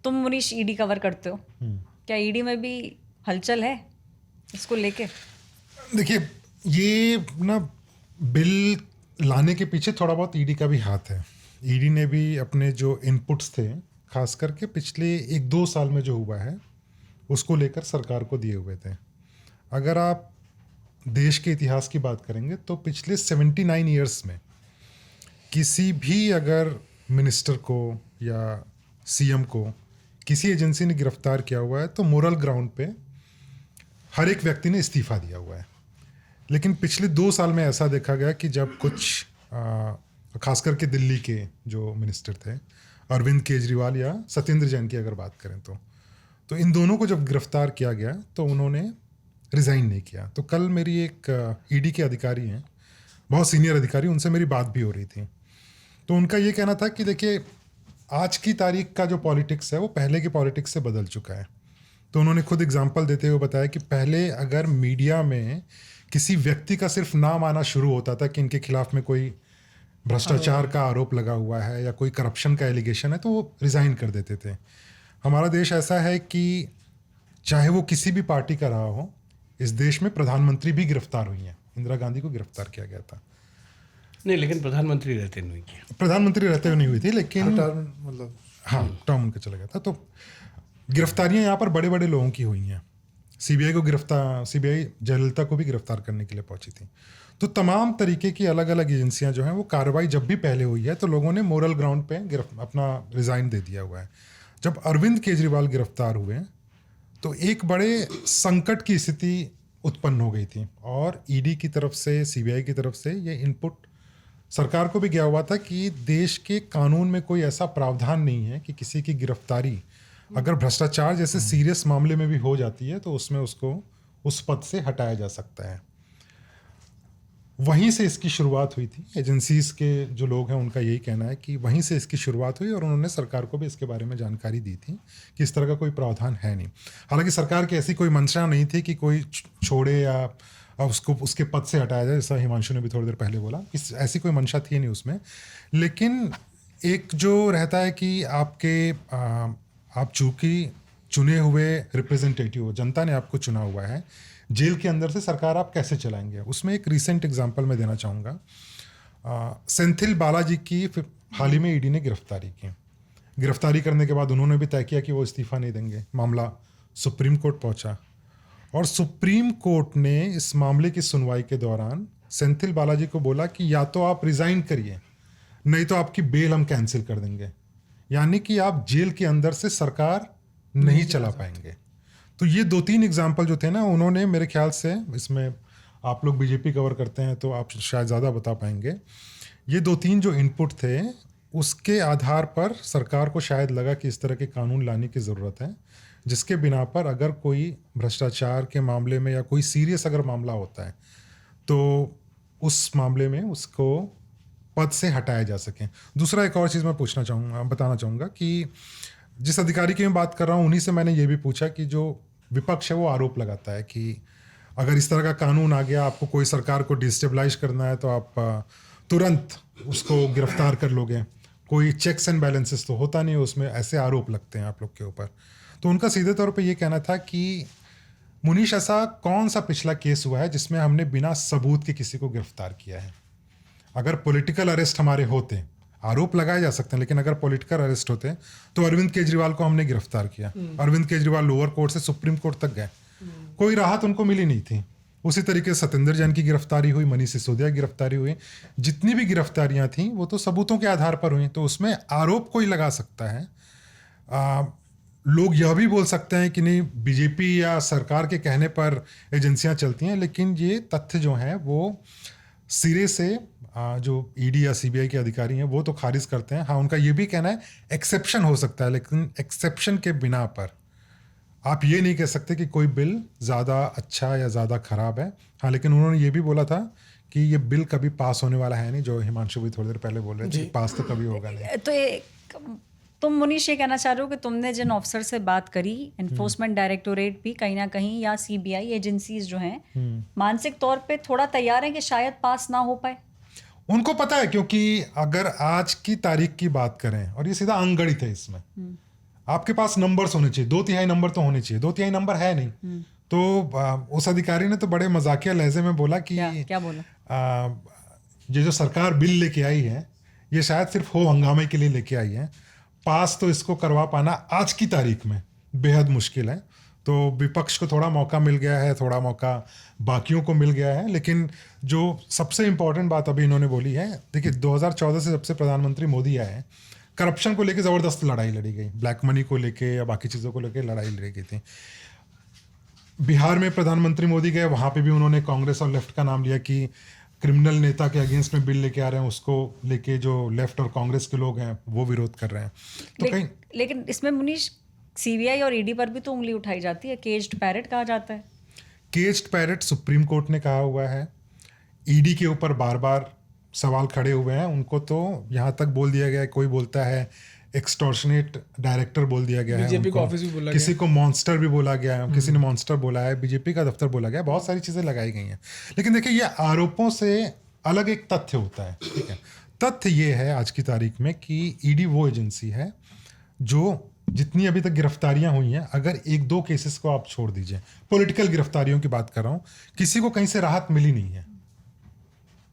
तुम Munish ED cover करते हो, क्या ईडी में भी हलचल है इसको लेके? देखिए, ये ना बिल लाने के पीछे थोड़ा बहुत ईडी का भी हाथ है। ईडी ने भी अपने जो इनपुट्स थे, खास करके पिछले 1-2 साल में जो हुआ है उसको लेकर सरकार को दिए हुए थे। अगर आप देश के इतिहास की बात करेंगे तो पिछले 79 ईयर्स में किसी भी अगर मिनिस्टर को या सीएम को किसी एजेंसी ने गिरफ्तार किया हुआ है तो मोरल ग्राउंड पे हर एक व्यक्ति ने इस्तीफा दिया हुआ है। लेकिन पिछले 2 साल में ऐसा देखा गया कि जब कुछ खास करके दिल्ली के जो मिनिस्टर थे, अरविंद केजरीवाल या सत्येंद्र जैन की अगर बात करें तो इन दोनों को जब गिरफ्तार किया गया तो उन्होंने रिज़ाइन नहीं किया। तो कल मेरी एक ईडी के अधिकारी हैं, बहुत सीनियर अधिकारी, उनसे मेरी बात भी हो रही थी। तो उनका ये कहना था कि देखिए, आज की तारीख का जो पॉलिटिक्स है वो पहले की पॉलिटिक्स से बदल चुका है। तो उन्होंने खुद एग्जांपल देते हुए बताया कि पहले अगर मीडिया में किसी व्यक्ति का सिर्फ नाम आना शुरू होता था कि इनके खिलाफ में कोई भ्रष्टाचार का आरोप लगा हुआ है या कोई करप्शन का एलिगेशन है तो वो रिज़ाइन कर देते थे। हमारा देश ऐसा है कि चाहे वो किसी भी पार्टी का रहा हो, इस देश में प्रधानमंत्री भी गिरफ्तार हुई हैं। इंदिरा गांधी को गिरफ्तार किया गया था। नहीं, लेकिन प्रधानमंत्री रहते नहीं किया। प्रधानमंत्री रहते हुए नहीं हुई थी, लेकिन मतलब टर्म उनका चला गया था। तो गिरफ्तारियां यहाँ पर बड़े बड़े लोगों की हुई हैं। सीबीआई जयललिता को भी गिरफ्तार करने के लिए पहुंची थी। तो तमाम तरीके की अलग अलग एजेंसियां जो हैं वो कार्रवाई जब भी पहले हुई है तो लोगों ने मोरल ग्राउंड पे अपना रिज़ाइन दे दिया हुआ है। जब अरविंद केजरीवाल गिरफ्तार हुए तो एक बड़े संकट की स्थिति उत्पन्न हो गई थी और ईडी की तरफ से, सीबीआई की तरफ से ये इनपुट सरकार को भी गया हुआ था कि देश के कानून में कोई ऐसा प्रावधान नहीं है कि किसी की गिरफ्तारी अगर भ्रष्टाचार जैसे सीरियस मामले में भी हो जाती है तो उसमें उसको उस पद से हटाया जा सकता है। वहीं से इसकी शुरुआत हुई थी। एजेंसीज के जो लोग हैं उनका यही कहना है कि वहीं से इसकी शुरुआत हुई और उन्होंने सरकार को भी इसके बारे में जानकारी दी थी कि इस तरह का कोई प्रावधान है नहीं। हालांकि सरकार की ऐसी कोई मंशा नहीं थी कि कोई छोड़े या उसको उसके पद से हटाया जाए, जैसा हिमांशु ने भी थोड़ी देर पहले बोला, ऐसी कोई मंशा थी नहीं उसमें। लेकिन एक जो रहता है कि आप चूंकि चुने हुए रिप्रेजेंटेटिव हो, जनता ने आपको चुना हुआ है, जेल के अंदर से सरकार आप कैसे चलाएंगे। उसमें एक रीसेंट एग्जांपल मैं देना चाहूँगा। सेंथिल बालाजी की हाल ही में ईडी ने गिरफ्तारी करने के बाद उन्होंने भी तय किया कि वो इस्तीफा नहीं देंगे। मामला सुप्रीम कोर्ट पहुंचा और सुप्रीम कोर्ट ने इस मामले की सुनवाई के दौरान सेंथिल बालाजी को बोला कि या तो आप रिज़ाइन करिए, नहीं तो आपकी बेल हम कैंसिल कर देंगे। यानी कि आप जेल के अंदर से सरकार नहीं चला पाएंगे। तो ये 2-3 एग्जाम्पल जो थे ना, उन्होंने मेरे ख्याल से, इसमें आप लोग बीजेपी कवर करते हैं तो आप शायद ज़्यादा बता पाएंगे, ये 2-3 जो इनपुट थे उसके आधार पर सरकार को शायद लगा कि इस तरह के कानून लाने की ज़रूरत है, जिसके बिना पर अगर कोई भ्रष्टाचार के मामले में या कोई सीरियस अगर मामला होता है तो उस मामले में उसको पद से हटाया जा सके। दूसरा एक और चीज़ मैं बताना चाहूँगा कि जिस अधिकारी की मैं बात कर रहा हूँ उन्हीं से मैंने ये भी पूछा कि जो विपक्ष है वो आरोप लगाता है कि अगर इस तरह का कानून आ गया, आपको कोई सरकार को डिस्टेबलाइज करना है तो आप तुरंत उसको गिरफ्तार कर लोगे, कोई चेक्स एंड बैलेंसेस तो होता नहीं है उसमें, ऐसे आरोप लगते हैं आप लोग के ऊपर। तो उनका सीधे तौर पे ये कहना था कि मुनीश, ऐसा कौन सा पिछला केस हुआ है जिसमें हमने बिना सबूत के किसी को गिरफ्तार किया है। अगर पॉलिटिकल अरेस्ट हमारे होते, आरोप लगाए जा सकते हैं, लेकिन अगर पॉलिटिकल अरेस्ट होते तो अरविंद केजरीवाल को हमने गिरफ्तार किया। अरविंद केजरीवाल लोअर कोर्ट से सुप्रीम कोर्ट तक गए, कोई राहत उनको मिली नहीं थी। उसी तरीके से सत्येंद्र जैन की गिरफ्तारी हुई, मनीष सिसोदिया की गिरफ्तारी हुई, जितनी भी गिरफ्तारियां थी वो तो सबूतों के आधार पर हुई। तो उसमें आरोप कोई लगा सकता है। लोग यह भी बोल सकते हैं कि नहीं, बीजेपी या सरकार के कहने पर एजेंसियां चलती हैं, लेकिन ये तथ्य जो हैं वो सिरे से जो ईडी या सीबीआई के अधिकारी हैं वो तो खारिज करते हैं। हाँ, उनका ये भी कहना है एक्सेप्शन हो सकता है, लेकिन एक्सेप्शन के बिना पर आप ये नहीं कह सकते कि कोई बिल ज़्यादा अच्छा या ज़्यादा ख़राब है। हाँ, लेकिन उन्होंने ये भी बोला था कि ये बिल कभी पास होने वाला है नहीं, जो हिमांशु भी थोड़ी देर पहले बोल रहे थे, पास तो कभी होगा नहीं। तो तुम मुनीश ये कहना चाह रहे हो कि तुमने जिन ऑफिसर से बात करी, एनफोर्समेंट डायरेक्टोरेट भी कहीं ना कहीं या सीबीआई एजेंसीज जो हैं मानसिक तौर पे थोड़ा तैयार हैं कि शायद पास ना हो पाए? उनको पता है, क्योंकि अगर आज की तारीख की बात करें, और ये सीधा अंगगणित है इसमें, आपके पास नंबर्स होने चाहिए, 2/3 नंबर तो होने चाहिए, 2/3 नंबर है नहीं। तो उस अधिकारी ने तो बड़े मजाकिया लहजे में बोला कि क्या बोला? ये जो सरकार बिल लेके आई है ये शायद सिर्फ हो हंगामे के लिए लेके आई है, पास तो इसको करवा पाना आज की तारीख में बेहद मुश्किल है। तो विपक्ष को थोड़ा मौका मिल गया है, थोड़ा मौका बाकियों को मिल गया है। लेकिन जो सबसे इम्पोर्टेंट बात अभी इन्होंने बोली है, देखिए 2014 से जब से प्रधानमंत्री मोदी आए हैं, करप्शन को लेके ज़बरदस्त लड़ाई लड़ी गई, ब्लैक मनी को लेके या बाकी चीज़ों को लेके लड़ाई लड़ी गई थी। बिहार में प्रधानमंत्री मोदी गए, वहाँ पे भी उन्होंने कांग्रेस और लेफ्ट का नाम लिया कि क्रिमिनल नेता के अगेंस्ट में बिल लेके आ रहे हैं, उसको लेके जो लेफ्ट और कांग्रेस के लोग हैं वो विरोध कर रहे हैं। तो कहीं लेकिन इसमें मुनीश सीबीआई और ईडी पर भी तो उंगली उठाई जाती है, केज्ड पैरेट कहा जाता है। केज्ड पैरेट सुप्रीम कोर्ट ने कहा हुआ है, ईडी के ऊपर बार बार सवाल खड़े हुए हैं, उनको तो यहाँ तक बोल दिया गया है, कोई बोलता है एक्सटॉर्शनेट डायरेक्टर बोल दिया गया है, बीजेपी का ऑफिस भी बोला किसी को मॉन्स्टर भी बोला गया है, किसी ने मॉन्स्टर बोला है, बीजेपी का दफ्तर बोला गया है, बहुत सारी चीज़ें लगाई गई हैं। लेकिन देखिए ये आरोपों से अलग एक तथ्य होता है, ठीक है। तथ्य ये है आज की तारीख में कि ईडी वो एजेंसी है जो जितनी अभी तक गिरफ्तारियां हुई हैं, अगर 1-2 केसेस को आप छोड़ दीजिए, पॉलिटिकल गिरफ्तारियों की बात कर रहा हूं, किसी को कहीं से राहत मिली नहीं है।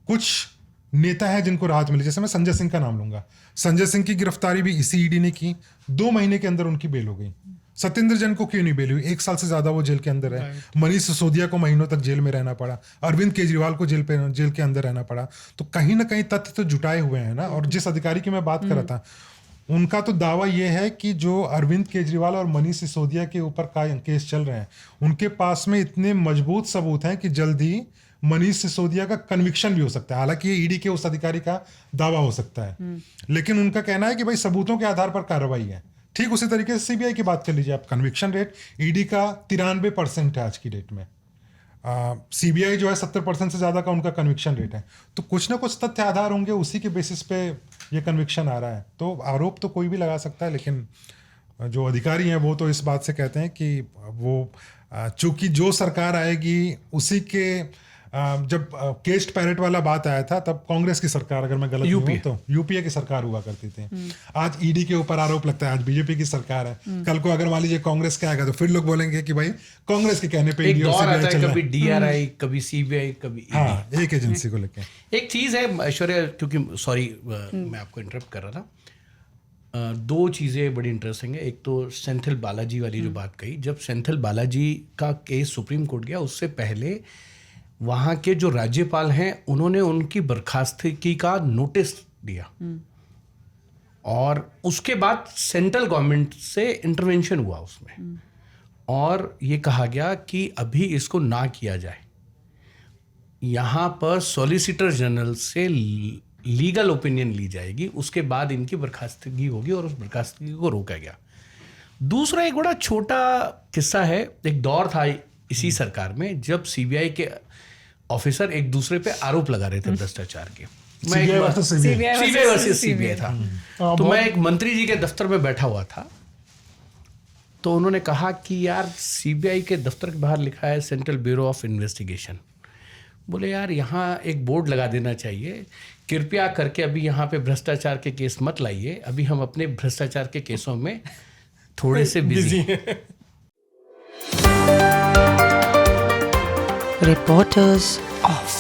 कुछ नेता है जिनको राहत मिली, जैसे मैं संजय सिंह का नाम लूंगा। संजय सिंह की गिरफ्तारी भी इसी ईडी ने की, 2 महीने के अंदर उनकी बेल हो गई। सत्येंद्र जैन को क्यों नहीं बेल हुई? 1 साल से ज्यादा वो जेल के अंदर है। मनीष सिसोदिया को महीनों तक जेल में रहना पड़ा, अरविंद केजरीवाल को जेल के अंदर रहना पड़ा। तो कहीं ना कहीं तथ्य तो जुटाए हुए हैं ना। और जिस अधिकारी की मैं बात कर रहा था, उनका तो दावा यह है कि जो अरविंद केजरीवाल और मनीष सिसोदिया के ऊपर केस चल रहे हैं, उनके पास में इतने मजबूत सबूत हैं कि जल्दी मनीष सिसोदिया का कन्विक्शन भी हो सकता है। हालांकि ये ईडी के उस अधिकारी का दावा हो सकता है, लेकिन उनका कहना है कि भाई सबूतों के आधार पर कार्रवाई है। ठीक उसी तरीके से सीबीआई की बात कर लीजिए आप, कन्विक्शन रेट ईडी का 93% है आज की डेट में। सीबीआई जो है 70% से ज़्यादा का उनका कन्विक्शन रेट है। तो कुछ ना कुछ तथ्य आधार होंगे, उसी के बेसिस पे ये कन्विक्शन आ रहा है। तो आरोप तो कोई भी लगा सकता है, लेकिन जो अधिकारी हैं वो तो इस बात से कहते हैं कि वो चूंकि जो सरकार आएगी उसी के जब केस्ट पैरेट वाला बात आया था तब कांग्रेस की सरकार, अगर मैं गलत नहीं हूं तो यूपीए की सरकार हुआ करती थी। आज ईडी के ऊपर आरोप लगता है, आज बीजेपी की सरकार है। कल को अगर मान लीजिए कांग्रेस का आएगा तो फिर लोग बोलेंगे कि भाई कांग्रेस के कहने पे एक दौर आता है, कभी डीआरआई, कभी सीबीआई, कभी हाँ, एक एजेंसी को लेकर। एक चीज है ऐश्वर्या, क्योंकि सॉरी मैं आपको इंटरप्ट कर रहा था। 2 चीज़ें बड़ी इंटरेस्टिंग है। एक तो सेंथिल बालाजी वाली जो बात कही, जब सेंथिल बालाजी का केस सुप्रीम कोर्ट गया उससे पहले वहाँ के जो राज्यपाल हैं उन्होंने उनकी बर्खास्तगी का नोटिस दिया, और उसके बाद सेंट्रल गवर्नमेंट से इंटरवेंशन हुआ उसमें, और ये कहा गया कि अभी इसको ना किया जाए। यहाँ पर सॉलिसिटर जनरल से लीगल ओपिनियन ली जाएगी, उसके बाद इनकी बर्खास्तगी होगी, और उस बर्खास्तगी को रोका गया। दूसरा एक बड़ा छोटा किस्सा है, एक दौर था इसी सरकार में जब सीबीआई के ऑफिसर एक दूसरे पे आरोप लगा रहे थे भ्रष्टाचार के। सीबीआई वर्सेस सीबीआई था। तो मैं एक मंत्री जी के दफ्तर में बैठा हुआ था, तो उन्होंने कहा कि यार सीबीआई के दफ्तर के बाहर लिखा है सेंट्रल ब्यूरो ऑफ इन्वेस्टिगेशन। बोले यार यहाँ एक बोर्ड लगा देना चाहिए, कृपया करके अभी यहाँ पे भ्रष्टाचार के केस मत लाइए, अभी हम अपने भ्रष्टाचार के केसों में थोड़े से बिजी हैं। Reporters off.